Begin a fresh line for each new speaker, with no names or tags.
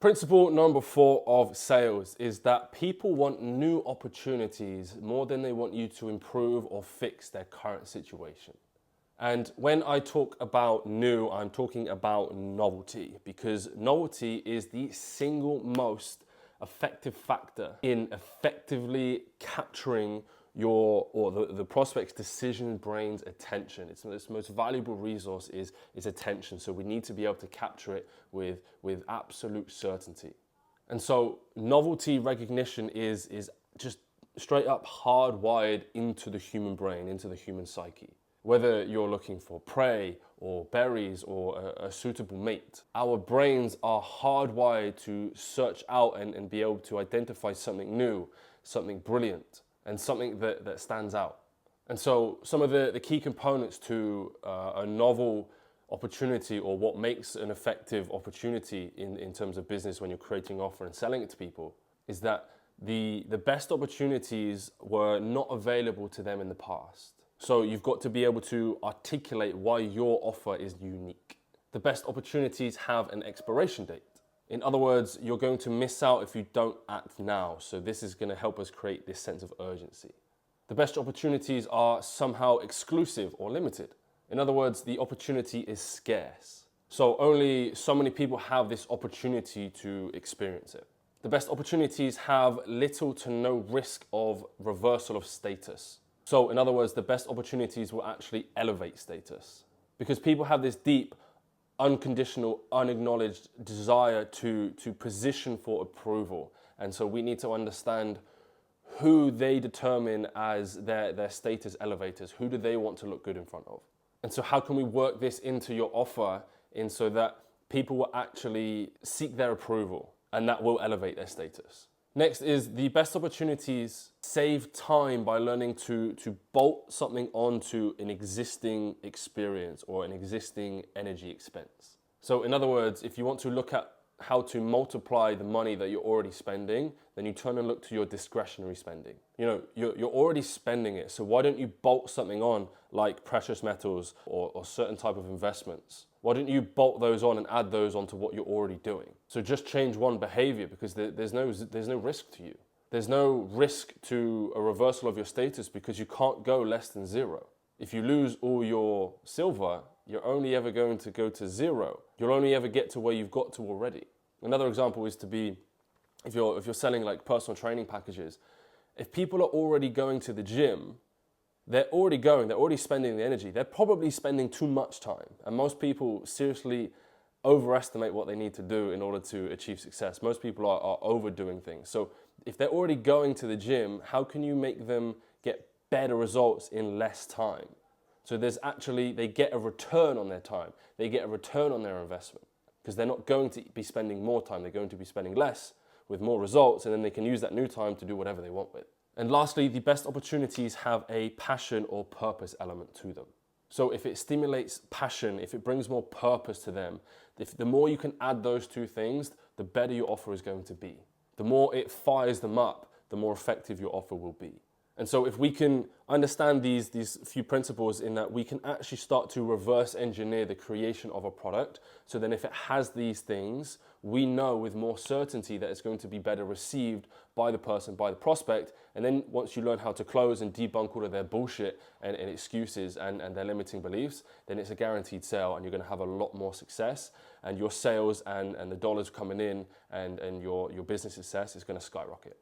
Principle number 4 of sales is that people want new opportunities more than they want you to improve or fix their current situation. And when I talk about new, I'm talking about novelty, because novelty is the single most effective factor in effectively capturing the prospect's decision brain's attention. It's the most valuable resource is attention. So we need to be able to capture it with absolute certainty. And so novelty recognition is just straight up hardwired into the human brain, into the human psyche. Whether you're looking for prey or berries or a suitable mate, our brains are hardwired to search out and be able to identify something new, something brilliant, and something that stands out. And so some of the key components to a novel opportunity, or what makes an effective opportunity in terms of business when you're creating an offer and selling it to people, is that the best opportunities were not available to them in the past. So you've got to be able to articulate why your offer is unique. The best opportunities have an expiration date. In other words, you're going to miss out if you don't act now. So this is going to help us create this sense of urgency. The best opportunities are somehow exclusive or limited. In other words, the opportunity is scarce. So only so many people have this opportunity to experience it. The best opportunities have little to no risk of reversal of status. So in other words, the best opportunities will actually elevate status, because people have this deep, unconditional, unacknowledged desire to position for approval. And so we need to understand who they determine as their status elevators. Who do they want to look good in front of? And so how can we work this into your offer so that people will actually seek their approval, and that will elevate their status? Next is the best opportunities save time by learning to bolt something onto an existing experience or an existing energy expense. So in other words, if you want to look at how to multiply the money that you're already spending, then you turn and look to your discretionary spending. You know, you're already spending it, so why don't you bolt something on like precious metals or certain type of investments? Why don't you bolt those on and add those onto what you're already doing? So just change one behavior, because there's no risk to you. There's no risk to a reversal of your status, because you can't go less than zero. If you lose all your silver, you're only ever going to go to zero. You'll only ever get to where you've got to already. Another example is to be, if you're selling like personal training packages, if people are already going to the gym, they're already spending the energy. They're probably spending too much time. And most people seriously overestimate what they need to do in order to achieve success. Most people are overdoing things. So if they're already going to the gym, how can you make them get better results in less time? So they get a return on their time. They get a return on their investment, because they're not going to be spending more time. They're going to be spending less with more results, and then they can use that new time to do whatever they want with. And lastly, the best opportunities have a passion or purpose element to them. So if it stimulates passion, if it brings more purpose to them, the more you can add those two things, the better your offer is going to be. The more it fires them up, the more effective your offer will be. And so if we can understand these few principles, in that we can actually start to reverse engineer the creation of a product. So then if it has these things, we know with more certainty that it's going to be better received by the person, by the prospect. And then once you learn how to close and debunk all of their bullshit and excuses and their limiting beliefs, then it's a guaranteed sale, and you're going to have a lot more success. And your sales and the dollars coming in and your business success is going to skyrocket.